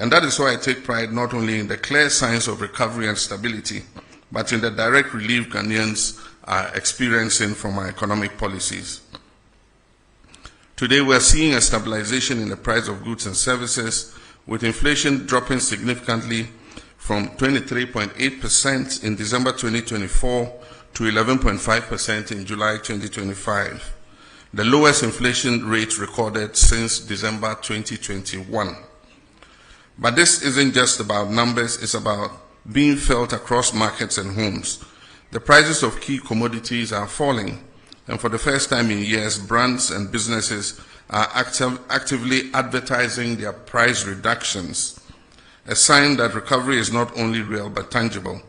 And that is why I take pride not only in the clear signs of recovery and stability, but in the direct relief Ghanaians are experiencing from our economic policies. Today we are seeing a stabilization in the price of goods and services, with inflation dropping significantly from 23.8% in December 2024 to 11.5% in July 2025, the lowest inflation rate recorded since December 2021. But this isn't just about numbers, it's about being felt across markets and homes. The prices of key commodities are falling, and for the first time in years, brands and businesses are actively advertising their price reductions, a sign that recovery is not only real but tangible.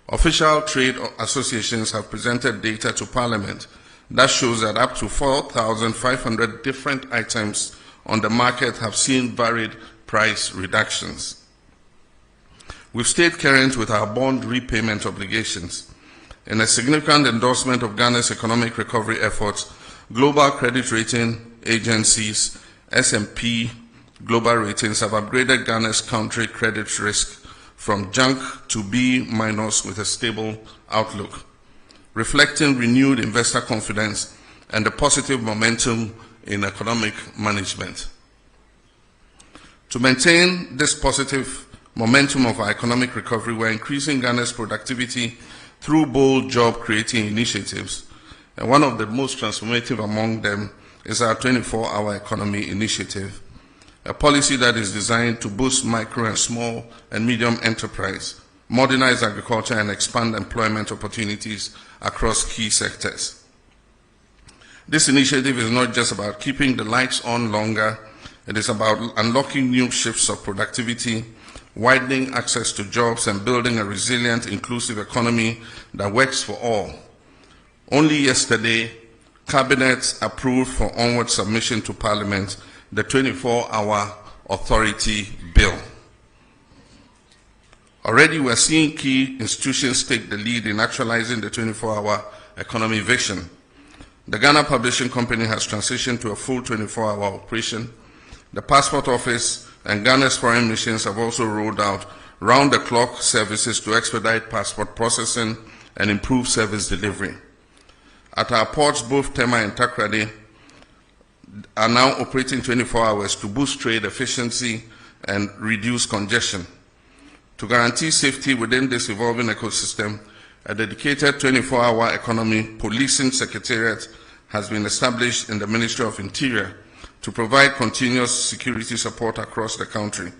Official trade associations have presented data to Parliament that shows that up to 4,500 different items on the market have seen varied price reductions. We've stayed current with our bond repayment obligations. In a significant endorsement of Ghana's economic recovery efforts, global credit rating agencies, S&P Global Ratings, have upgraded Ghana's country credit risk from junk to B- with a stable outlook, reflecting renewed investor confidence and the positive momentum in economic management. To maintain this positive momentum of our economic recovery, we're increasing Ghana's productivity through bold job-creating initiatives, and one of the most transformative among them is our 24-hour economy initiative, a policy that is designed to boost micro and small and medium enterprise, modernize agriculture, and expand employment opportunities across key sectors. This initiative is not just about keeping the lights on longer, it is about unlocking new shifts of productivity, widening access to jobs, and building a resilient, inclusive economy that works for all. Only yesterday, Cabinet approved for onward submission to Parliament the 24-hour authority bill. Already we are seeing key institutions take the lead in actualizing the 24-hour economy vision. The Ghana Publishing Company has transitioned to a full 24-hour operation. The Passport Office and Ghana's foreign missions have also rolled out round-the-clock services to expedite passport processing and improve service delivery. At our ports, both Tema and Takoradi are now operating 24 hours to boost trade efficiency and reduce congestion. To guarantee safety within this evolving ecosystem, a dedicated 24-hour economy policing secretariat has been established in the Ministry of Interior to provide continuous security support across the country.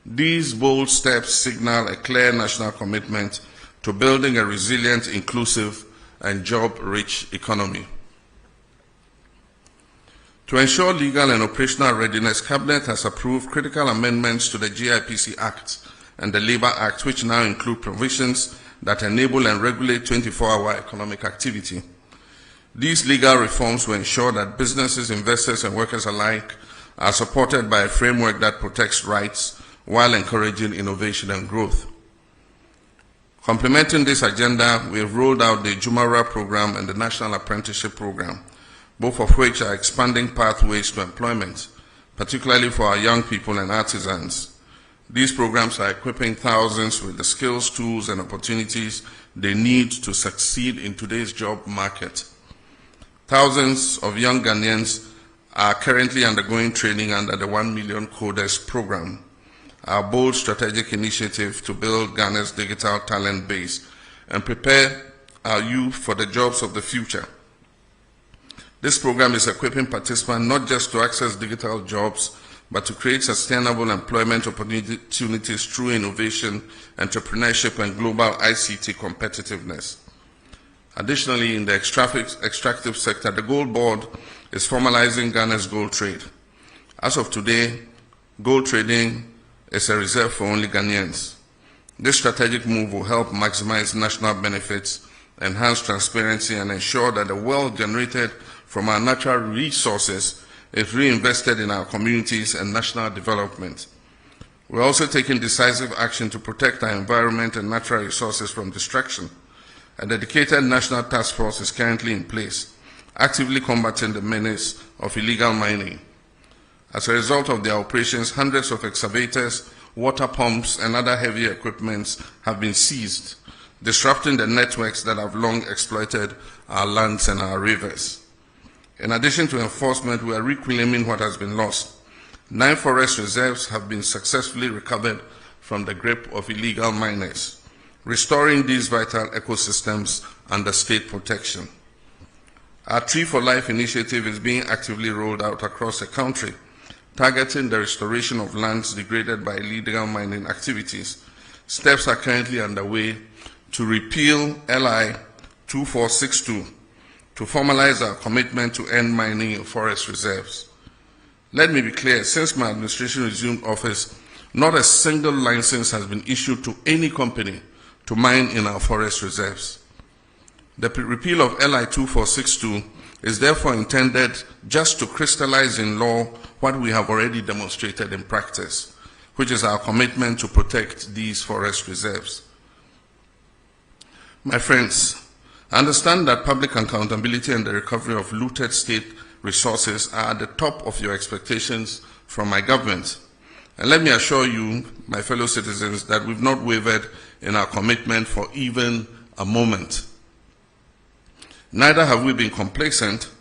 These bold steps signal a clear national commitment to building a resilient, inclusive, and job-rich economy. To ensure legal and operational readiness, Cabinet has approved critical amendments to the GIPC Act and the Labour Act, which now include provisions that enable and regulate 24-hour economic activity. These legal reforms will ensure that businesses, investors, and workers alike are supported by a framework that protects rights while encouraging innovation and growth. Complementing this agenda, we have rolled out the Jumara program and the National Apprenticeship program, both of which are expanding pathways to employment, particularly for our young people and artisans. These programs are equipping thousands with the skills, tools, and opportunities they need to succeed in today's job market. Thousands of young Ghanaians are currently undergoing training under the 1 Million Coders program, our bold strategic initiative to build Ghana's digital talent base and prepare our youth for the jobs of the future. This program is equipping participants not just to access digital jobs, but to create sustainable employment opportunities through innovation, entrepreneurship, and global ICT competitiveness. Additionally, in the extractive sector, the Gold Board is formalizing Ghana's gold trade. As of today, gold trading is a reserve for only Ghanaians. This strategic move will help maximize national benefits, enhance transparency, and ensure that the wealth generated from our natural resources is reinvested in our communities and national development. We're also taking decisive action to protect our environment and natural resources from destruction. A dedicated national task force is currently in place, actively combating the menace of illegal mining. As a result of their operations, hundreds of excavators, water pumps, and other heavy equipment have been seized, disrupting the networks that have long exploited our lands and our rivers. In addition to enforcement, we are reclaiming what has been lost. 9 forest reserves have been successfully recovered from the grip of illegal miners, restoring these vital ecosystems under state protection. Our Tree for Life initiative is being actively rolled out across the country, targeting the restoration of lands degraded by illegal mining activities. Steps are currently underway to repeal LI 2462 to formalize our commitment to end mining in forest reserves. Let me be clear, since my administration resumed office, not a single license has been issued to any company to mine in our forest reserves. The repeal of LI 2462 is therefore intended just to crystallize in law what we have already demonstrated in practice, which is our commitment to protect these forest reserves. My friends, I understand that public accountability and the recovery of looted state resources are at the top of your expectations from my government. And let me assure you, my fellow citizens, that we've not wavered in our commitment for even a moment. Neither have we been complacent.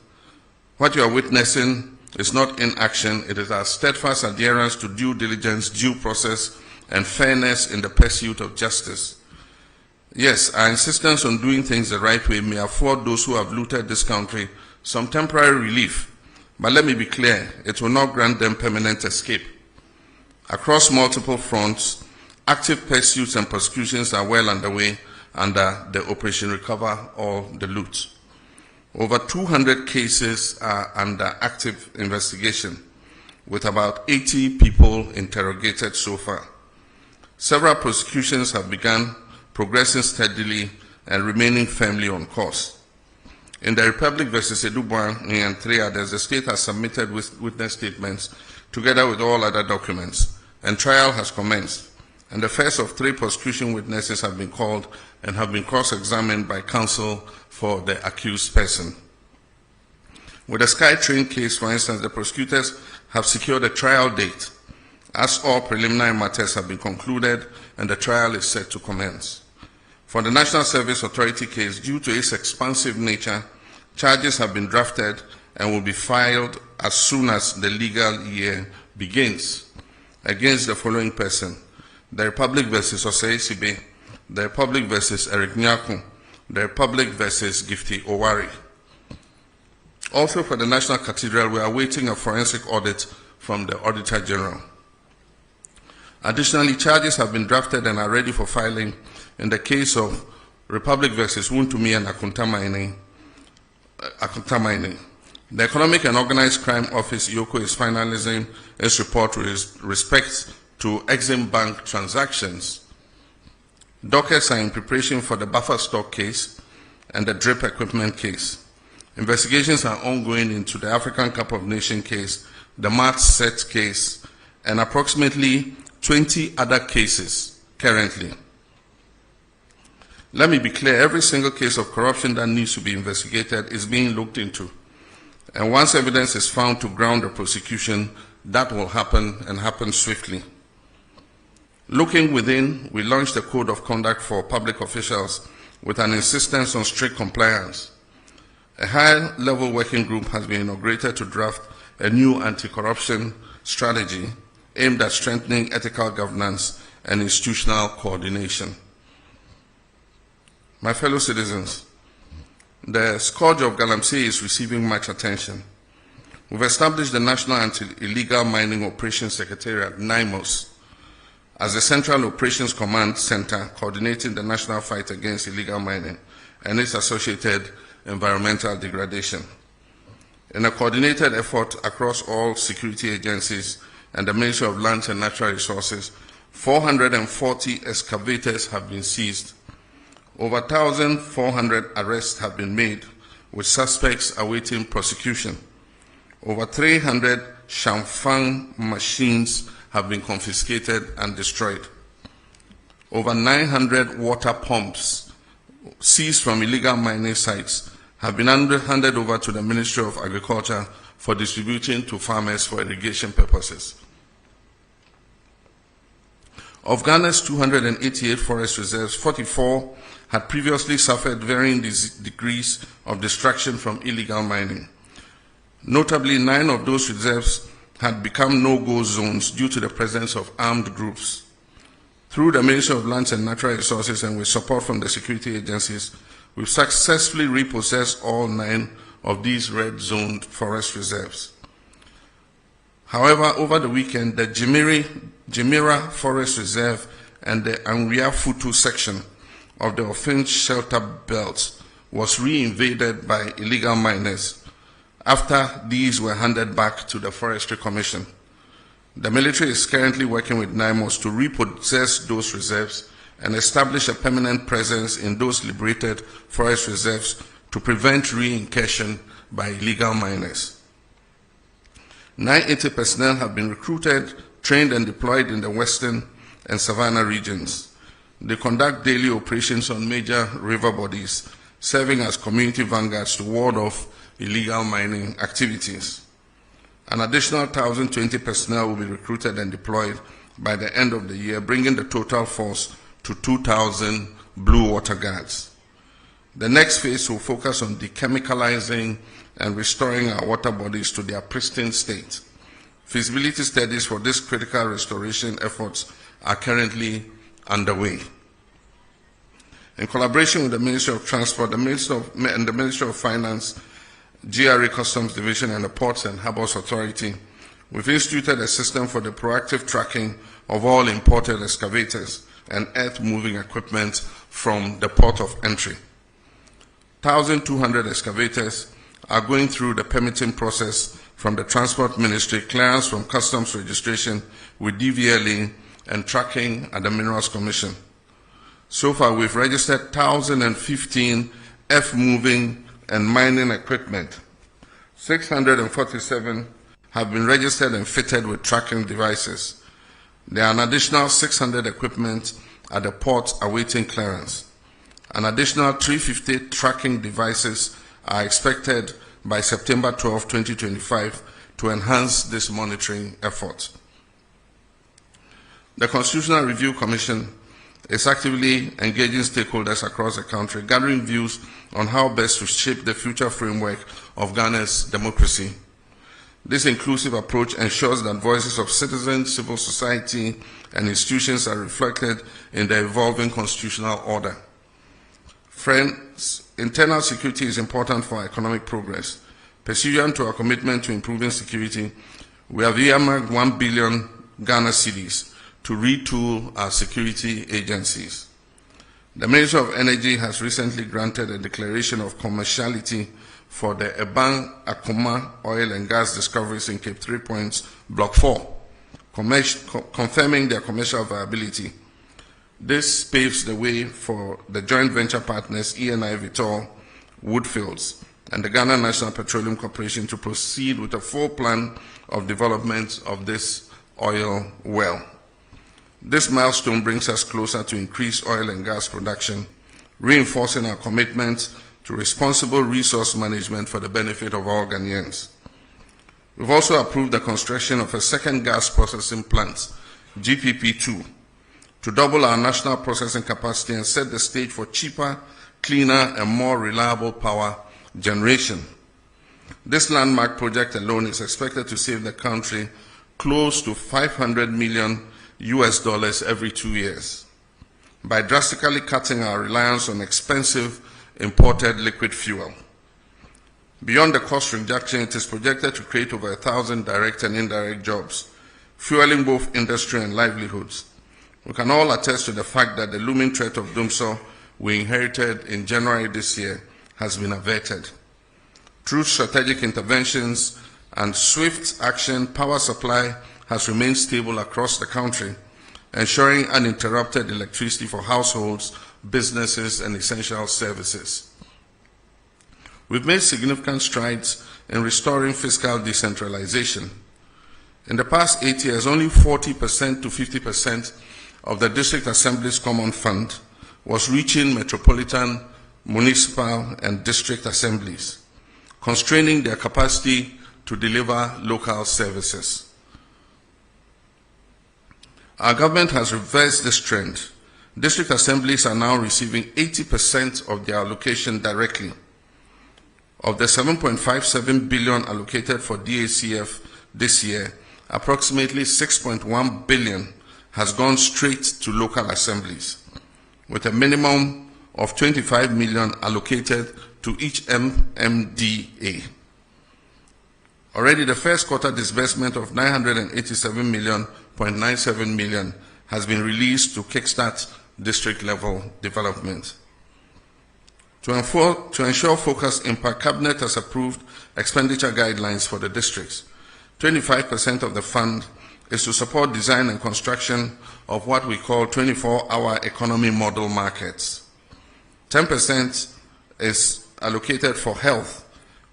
What you are witnessing is not inaction, it is our steadfast adherence to due diligence, due process, and fairness in the pursuit of justice. Yes, our insistence on doing things the right way may afford those who have looted this country some temporary relief, but let me be clear, it will not grant them permanent escape. Across multiple fronts, active pursuits and prosecutions are well underway under the Operation Recover All the Loot. Over 200 cases are under active investigation, with about 80 people interrogated so far. Several prosecutions have begun, progressing steadily and remaining firmly on course. In the Republic versus Edubwan and 3 others, the state has submitted witness statements together with all other documents, and trial has commenced. And the first of 3 prosecution witnesses have been called and have been cross-examined by counsel for the accused person. With the SkyTrain case, for instance, the prosecutors have secured a trial date, as all preliminary matters have been concluded and the trial is set to commence. For the National Service Authority case, due to its expansive nature, charges have been drafted and will be filed as soon as the legal year begins against the following person: the Republic versus Osei Sibe, the Republic versus Eric Nyaku, the Republic versus Gifty Owari. Also for the National Cathedral, we are awaiting a forensic audit from the Auditor General. Additionally, charges have been drafted and are ready for filing in the case of Republic versus Wuntumi and Akunta Mining. The Economic and Organized Crime Office, EOCO, is finalizing its report with respect to Exim Bank transactions. Dockets are in preparation for the buffer stock case and the drip equipment case. Investigations are ongoing into the African Cup of Nations case, the Mart Set case, and approximately 20 other cases currently. Let me be clear, every single case of corruption that needs to be investigated is being looked into. And once evidence is found to ground the prosecution, that will happen and happen swiftly. Looking within, we launched a code of conduct for public officials with an insistence on strict compliance. A high-level working group has been inaugurated to draft a new anti-corruption strategy aimed at strengthening ethical governance and institutional coordination. My fellow citizens, the scourge of Galamsey is receiving much attention. We've established the National Anti-Illegal Mining Operations Secretariat, NIMOS, as the Central Operations Command Center coordinating the national fight against illegal mining and its associated environmental degradation. In a coordinated effort across all security agencies and the Ministry of Lands and Natural Resources, 440 excavators have been seized. Over 1,400 arrests have been made, with suspects awaiting prosecution. Over 300 Shamfang machines have been confiscated and destroyed. Over 900 water pumps seized from illegal mining sites have been handed over to the Ministry of Agriculture for distributing to farmers for irrigation purposes. Of Ghana's 288 forest reserves, 44 had previously suffered varying degrees of destruction from illegal mining. Notably, 9 of those reserves had become no-go zones due to the presence of armed groups. Through the Ministry of Lands and Natural Resources and with support from the security agencies, we've successfully repossessed all 9 of these red-zoned forest reserves. However, over the weekend, the Jimira Forest Reserve and the Anwia Futu section of the Ofinch Shelter Belt was re-invaded by illegal miners after these were handed back to the Forestry Commission. The military is currently working with NIMOS to repossess those reserves and establish a permanent presence in those liberated forest reserves to prevent re-incursion by illegal miners. 980 personnel have been recruited, trained and deployed in the western and savannah regions. They conduct daily operations on major river bodies, serving as community vanguards to ward off illegal mining activities. An additional 1,020 personnel will be recruited and deployed by the end of the year, bringing the total force to 2,000 blue water guards. The next phase will focus on dechemicalizing and restoring our water bodies to their pristine state. Feasibility studies for this critical restoration efforts are currently underway. In collaboration with the Ministry of Transport, and the Ministry of Finance, GRA Customs Division, and the Ports and Harbours Authority, we've instituted a system for the proactive tracking of all imported excavators and earth-moving equipment from the port of entry. 1,200 excavators are going through the permitting process from the Transport Ministry, clearance from Customs registration with DVLA, and tracking at the Minerals Commission. So far, we've registered 1,015 earth-moving and mining equipment. 647 have been registered and fitted with tracking devices. There are an additional 600 equipment at the port awaiting clearance. An additional 350 tracking devices are expected by September 12, 2025 to enhance this monitoring effort. The Constitutional Review Commission is actively engaging stakeholders across the country, gathering views on how best to shape the future framework of Ghana's democracy. This inclusive approach ensures that voices of citizens, civil society, and institutions are reflected in the evolving constitutional order. Friends, internal security is important for economic progress. Pursuant to our commitment to improving security, we have earmarked 1 billion Ghana cedis to retool our security agencies. The Ministry of Energy has recently granted a declaration of commerciality for the Ebang Akoma oil and gas discoveries in Cape 3 Points, Block 4, confirming their commercial viability. This paves the way for the joint venture partners ENI Vitol, Woodfields, and the Ghana National Petroleum Corporation to proceed with a full plan of development of this oil well. This milestone brings us closer to increased oil and gas production, reinforcing our commitment to responsible resource management for the benefit of all Ghanaians. We've also approved the construction of a second gas processing plant, GPP2, to double our national processing capacity and set the stage for cheaper, cleaner, and more reliable power generation. This landmark project alone is expected to save the country close to $500 million every 2 years by drastically cutting our reliance on expensive imported liquid fuel. Beyond the cost reduction, it is projected to create over 1,000 direct and indirect jobs, fueling both industry and livelihoods. We can all attest to the fact that the looming threat of Dumsor we inherited in January this year has been averted. Through strategic interventions and swift action, power supply has remained stable across the country, ensuring uninterrupted electricity for households, businesses, and essential services. We've made significant strides in restoring fiscal decentralization. In the past 8 years, only 40% to 50% of the District Assembly's Common Fund was reaching metropolitan, municipal, and district assemblies, constraining their capacity to to deliver local services. Our government has reversed this trend. District assemblies are now receiving 80% of their allocation directly. Of the 7.57 billion allocated for DACF this year, approximately 6.1 billion has gone straight to local assemblies, with a minimum of 25 million allocated to each MMDA. Already the first quarter disbursement of 987.97 million has been released to kickstart district level development. To ensure focused impact, Cabinet has approved expenditure guidelines for the districts. 25% of the fund is to support design and construction of what we call 24-hour economy model markets. 10% is allocated for health,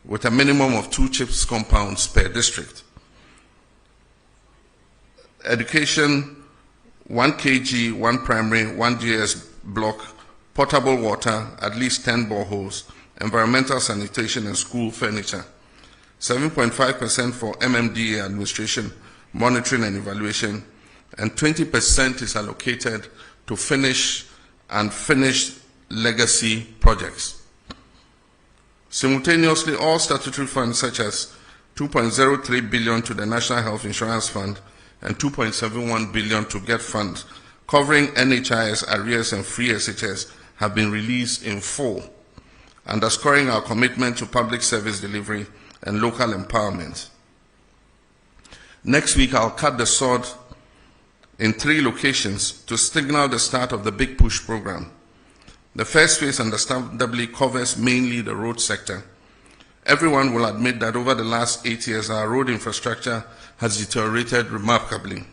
with a minimum of 2 CHIPS compounds per district. Education, 1 kg, 1 primary, 1 GS block, potable water, at least 10 boreholes, environmental sanitation and school furniture. 7.5% for MMDA administration, monitoring and evaluation, and 20% is allocated to finish and finished legacy projects. Simultaneously, all statutory funds such as 2.03 billion to the National Health Insurance Fund and 2.71 billion to GET Fund, covering NHIS, arrears and free SHS, have been released in full, underscoring our commitment to public service delivery and local empowerment. Next week, I'll cut the sword in 3 locations to signal the start of the Big Push program. The first phase, understandably, covers mainly the road sector. Everyone will admit that over the last 8 years, our road infrastructure has deteriorated remarkably.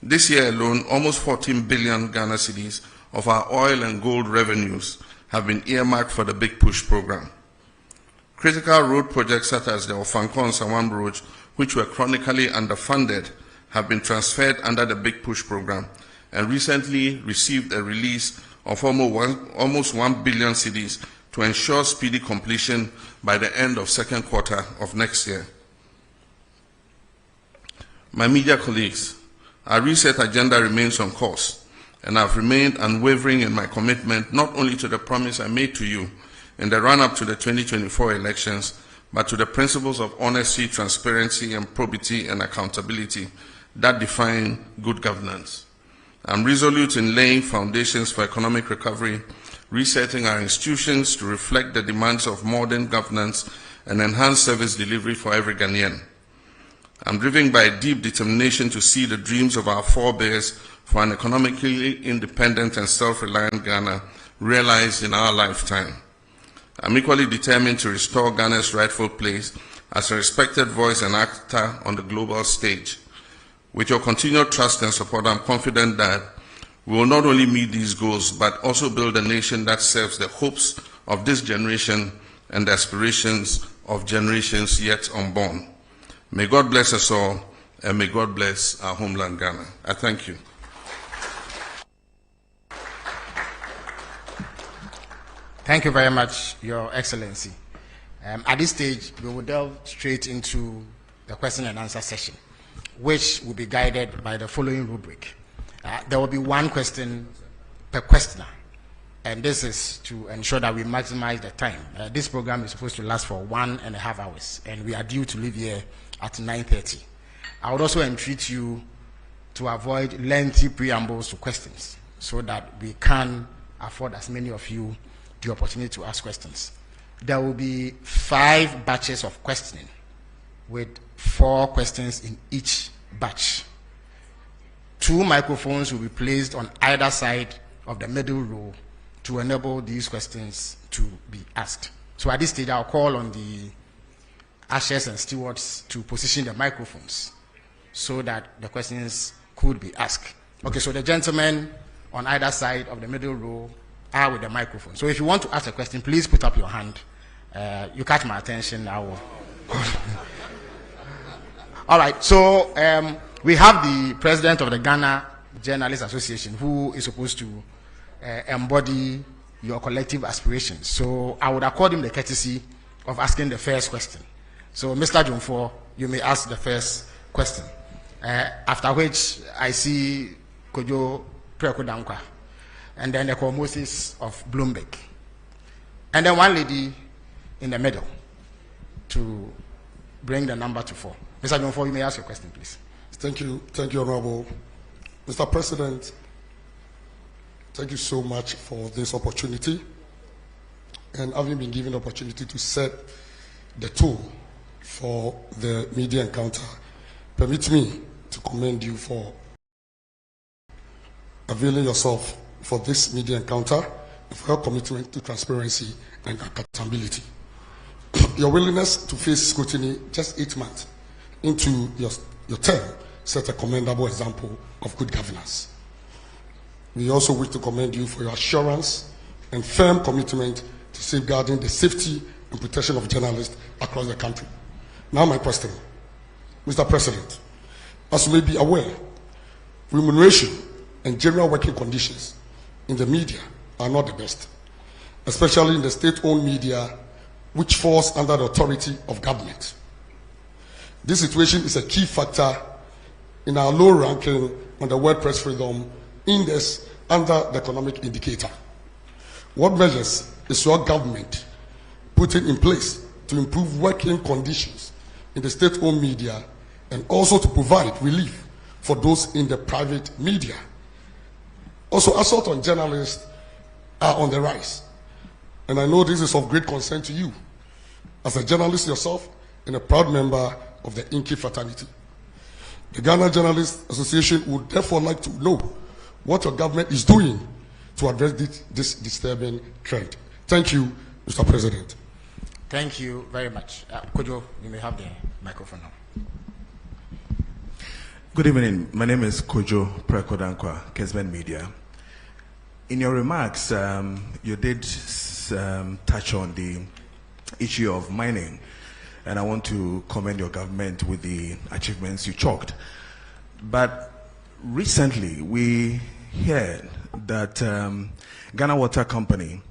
This year alone, almost 14 billion Ghana cedis of our oil and gold revenues have been earmarked for the Big Push program. Critical road projects such as the Ofankon-Sawam Road, which were chronically underfunded, have been transferred under the Big Push program and recently received a release of almost 1 billion cedis to ensure speedy completion by the end of second quarter of next year. My media colleagues, our reset agenda remains on course, and I've remained unwavering in my commitment not only to the promise I made to you in the run-up to the 2024 elections, but to the principles of honesty, transparency, and probity and accountability that define good governance. I'm resolute in laying foundations for economic recovery, resetting our institutions to reflect the demands of modern governance and enhanced service delivery for every Ghanaian. I'm driven by a deep determination to see the dreams of our forebears for an economically independent and self-reliant Ghana realized in our lifetime. I'm equally determined to restore Ghana's rightful place as a respected voice and actor on the global stage. With your continued trust and support, I'm confident that we will not only meet these goals, but also build a nation that serves the hopes of this generation and the aspirations of generations yet unborn. May God bless us all, and may God bless our homeland, Ghana. I thank you. Thank you very much, Your Excellency. At this stage, we will delve straight into the question and answer session, which will be guided by the following rubric. There will be 1 question per questioner, and this is to ensure that we maximize the time. This program is supposed to last for 1.5 hours, and we are due to leave here at 9:30. I would also entreat you to avoid lengthy preambles to questions so that we can afford as many of you the opportunity to ask questions. There will be 5 batches of questioning with 4 questions in each batch. 2 microphones will be placed on either side of the middle row to enable these questions to be asked. So at this stage, I'll call on the ushers and stewards to position the microphones so that the questions could be asked. Okay, so the gentlemen on either side of the middle row are with the microphone. So if you want to ask a question, please put up your hand. You catch my attention, I will. All right, so we have the president of the Ghana Journalists Association who is supposed to embody your collective aspirations. So I would accord him the courtesy of asking the first question. So, Mr. Jumfo, you may ask the first question. After which I see Kojo Prekodankwa, and then the co-Moses of Bloomberg, and then one lady in the middle to bring the number to 4. Mr. Jumfo, you may ask your question, please. Thank you, Honorable. Mr. President, thank you so much for this opportunity, and having been given the opportunity to set the tone for the media encounter. Permit me to commend you for availing yourself for this media encounter and for your commitment to transparency and accountability. Your willingness to face scrutiny just 8 months into your term set a commendable example of good governance. We also wish to commend you for your assurance and firm commitment to safeguarding the safety and protection of journalists across the country. Now my question, Mr. President, as you may be aware, remuneration and general working conditions in the media are not the best, especially in the state-owned media, which falls under the authority of government. This situation is a key factor in our low ranking on the World Press Freedom Index under the economic indicator. What measures is your government putting in place to improve working conditions in the state-owned media and also to provide relief for those in the private media? Also, assault on journalists are on the rise, and I know this is of great concern to you as a journalist yourself and a proud member of the Inky fraternity. The Ghana Journalists Association would therefore like to know what your government is doing to address this disturbing trend. Thank you, Mr. President. Thank you very much. Kojo, you may have the microphone now. Good evening. My name is Kojo Prekodankwa, Kesben Media. In your remarks, you did touch on the issue of mining, and I want to commend your government with the achievements you chalked. But recently, we heard that Ghana Water Company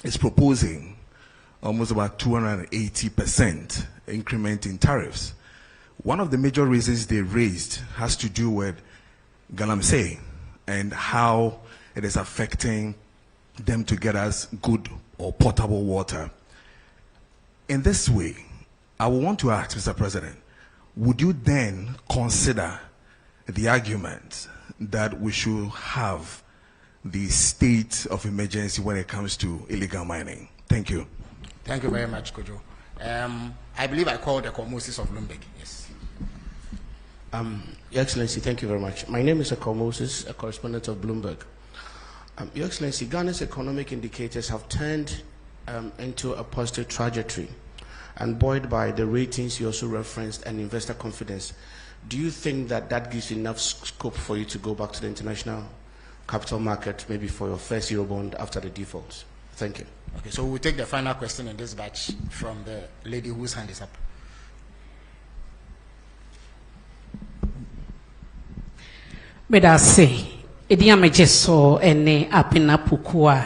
is proposing almost about 280% increment in tariffs. One of the major reasons they raised has to do with Galamsey and how it is affecting them to get us good or potable water. In this way, I would want to ask, Mr. President, would you then consider the argument that we should have the state of emergency when it comes to illegal mining? Thank you. Thank you very much, Kojo. I believe I called the Moses of Bloomberg. Yes. Your Excellency, thank you very much. My name is Akol Moses, a correspondent of Bloomberg. Your Excellency, Ghana's economic indicators have turned into a positive trajectory, and buoyed by the ratings you also referenced and investor confidence. Do you think that that gives enough scope for you to go back to the international capital market, maybe for your first Eurobond after the default? Thank you. Okay, so we'll take the final question in this batch from the lady whose hand is up. Bedase, Idiame Jeso, ene apina pukua,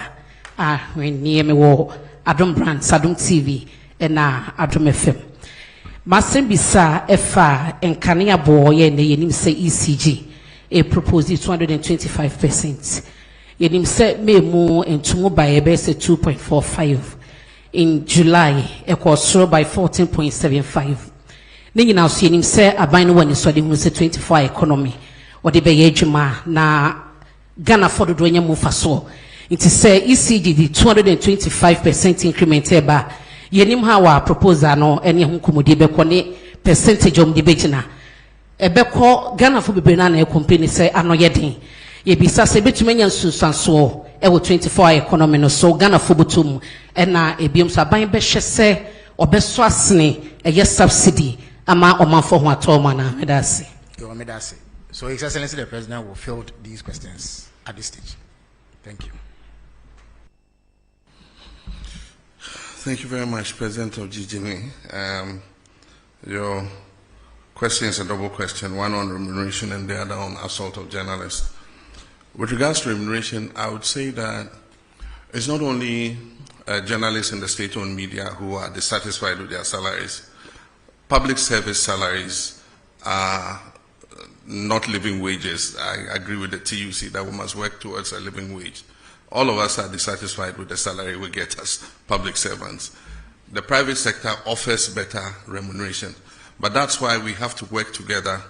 when nieme wo Adom Brand, Sadum TV, ena Adom FM. Masen bisa efa enkania boye ne yenim se ECG e propose 225%. Yenim se memu entumu by ebe se 2.45 in July e kwosoro by 14.75. Ne nyina so yenim se aban no wani so de hu se 24 economy o de be yedwuma na Ghana for do anya mu fa so. It is say ECG the 225% increment eba yenim ha wa proposal no ene ho komodi be ko ne percentage om de begina ebe ko Ghana fo bebre na na company say ano yeden ye bisa se betumanya nsunsanso e wo 24 economy no so Ghana fo butum na ebiom so aban be hwese obeso asene eye subsidy ama omanfo ho atoma na medase. So His Excellency the President will field these questions at this stage. Thank you. Thank you very much, President of GGME. Your question is a double question, one on remuneration and the other on assault of journalists. With regards to remuneration, I would say that it's not only journalists in the state-owned media who are dissatisfied with their salaries. public service salaries are not living wages. I agree with the TUC that we must work towards a living wage. All of us are dissatisfied with the salary we get as public servants. The private sector offers better remuneration, but that's why we have to work together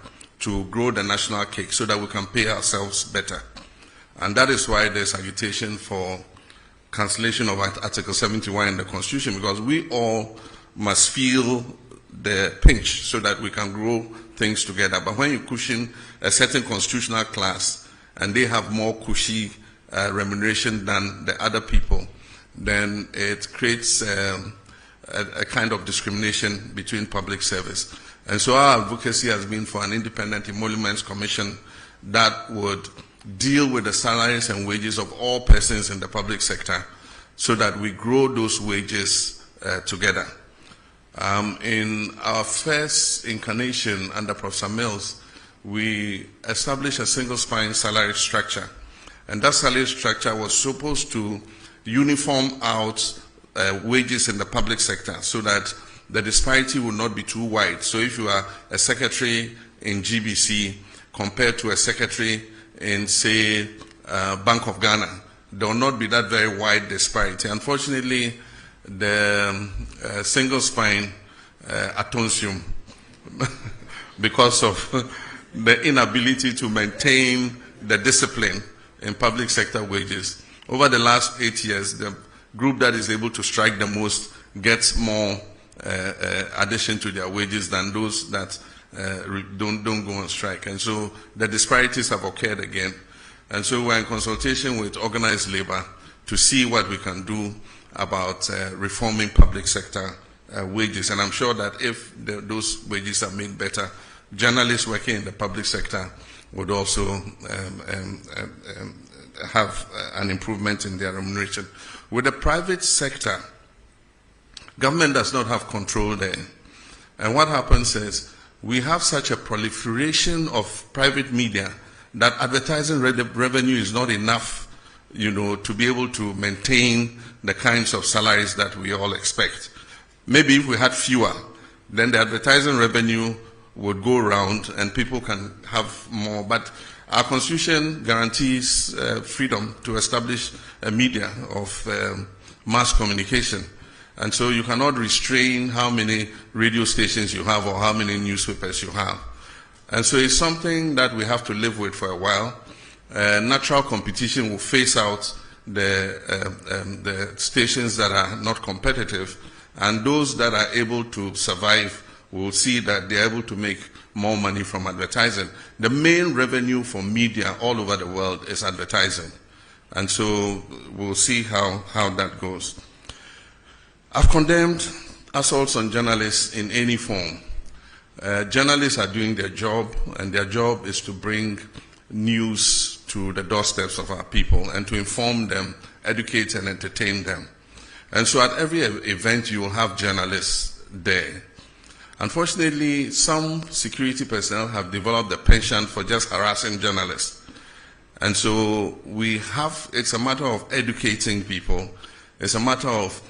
to grow the national cake so that we can pay ourselves better. And that is why there's agitation for cancellation of Article 71 in the Constitution, because we all must feel the pinch so that we can grow things together. But when you cushion a certain constitutional class and they have more cushy remuneration than the other people, then it creates a kind of discrimination between public service. And so our advocacy has been for an independent emoluments commission that would deal with the salaries and wages of all persons in the public sector so that we grow those wages together. In our first incarnation under Professor Mills, we established a single spine salary structure. And that salary structure was supposed to uniform out wages in the public sector so that the disparity would not be too wide. So if you are a secretary in GBC compared to a secretary in, say, Bank of Ghana, there will not be that very wide disparity. Unfortunately, the single spine atonsium, because of the inability to maintain the discipline in public sector wages. Over the last 8 years, the group that is able to strike the most gets more addition to their wages than those that don't go on strike. And so the disparities have occurred again. And so we're in consultation with organized labor to see what we can do about reforming public sector wages. And I'm sure that if those wages are made better, journalists working in the public sector would also have an improvement in their remuneration. With the private sector, government does not have control there. And what happens is we have such a proliferation of private media that advertising revenue is not enough, to be able to maintain the kinds of salaries that we all expect. Maybe if we had fewer, then the advertising revenue would go around and people can have more. But our Constitution guarantees freedom to establish a media of mass communication. And so you cannot restrain how many radio stations you have or how many newspapers you have. And so it's something that we have to live with for a while. Natural competition will phase out the stations that are not competitive, and those that are able to survive will see that they're able to make more money from advertising. The main revenue for media all over the world is advertising. And so we'll see how that goes. I've condemned assaults on journalists in any form. Journalists are doing their job, and their job is to bring news to the doorsteps of our people and to inform them, educate and entertain them. And so at every event you will have journalists there. Unfortunately, some security personnel have developed a penchant for just harassing journalists. And so it's a matter of educating people. It's a matter of,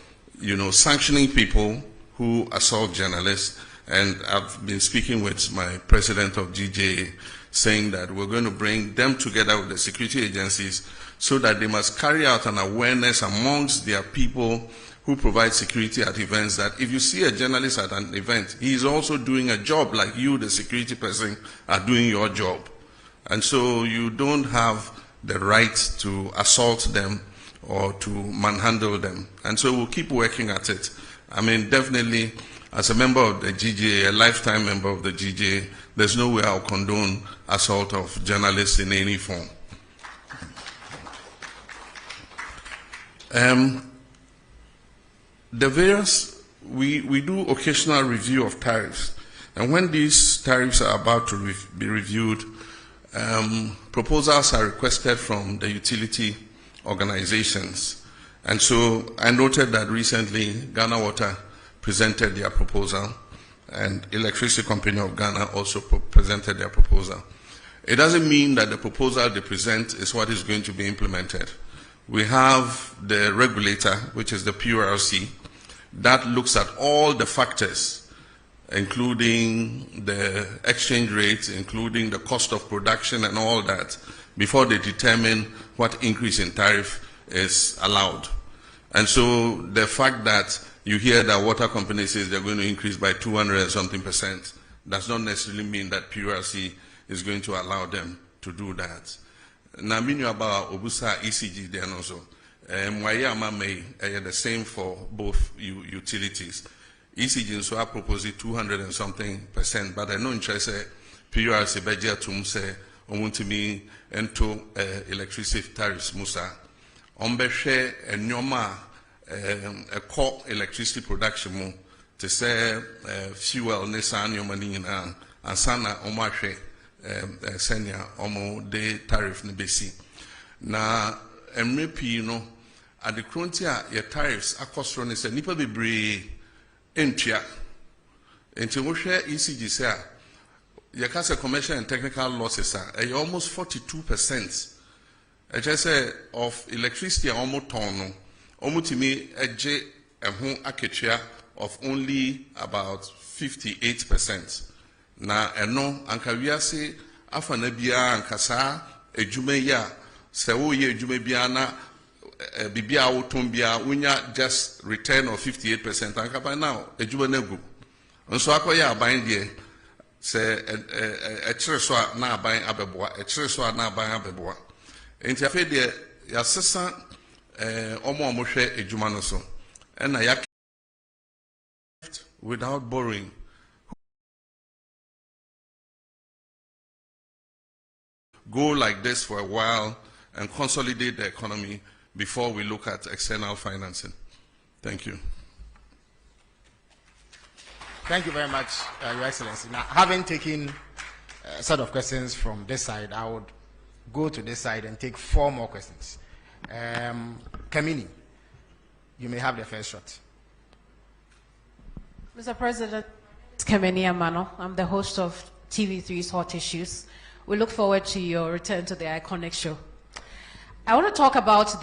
sanctioning people who assault journalists. And I've been speaking with my president of GJA, saying that we're going to bring them together with the security agencies so that they must carry out an awareness amongst their people who provide security at events, that if you see a journalist at an event, he is also doing a job like you, the security person, are doing your job. And so you don't have the right to assault them or to manhandle them. And so we'll keep working at it. I mean, definitely, as a member of the GJA, a lifetime member of the GJA, there's no way I'll condone assault of journalists in any form. We do occasional review of tariffs. And when these tariffs are about to be reviewed, proposals are requested from the utility organizations. And so I noted that recently Ghana Water presented their proposal, and Electricity Company of Ghana also presented their proposal. It doesn't mean that the proposal they present is what is going to be implemented. We have the regulator, which is the PURC, that looks at all the factors including the exchange rates, including the cost of production and all that, before they determine what increase in tariff is allowed. And so the fact that you hear that water companies says they're going to increase by 200 and something percent does not necessarily mean that PURC is going to allow them to do that. Now, meaning about Obusa ECG then also, the same for both utilities. ECG so I propose 200 and something percent, but I know in China PURC budget to say to me into electricity tariffs musa. Share a nyoma a core electricity production mo to say fuel nesan nyoma and sana omashe senya omo de tariff ni besi. Na MRP no at the frontier your tariffs akosro ne say nipa bebre entua. Enti mo share ECG say your commercial and technical losses are almost 42%. I just say of electricity almost ton, almost to me a home akechia of only about 58%. Na eno anka wiase afana bia ankasa ejumeya se wo ye ejumebia na bibia woton bia unya just return of 58% anka by now ejuma negu. Nso akoya aban de se a so na aban abeboa a so na aban abeboa enti afi de ya sesa omo hwe ejuma no so na ya without borrowing go like this for a while and consolidate the economy before we look at external financing. Thank you. Thank you very much, Your Excellency. Now, having taken a set of questions from this side, I would go to this side and take 4 more questions. Kamini, you may have the first shot. Mr. President, it's Kamini Amano. I'm the host of TV3's Hot Issues. We look forward to your return to the iconic show. I want to talk about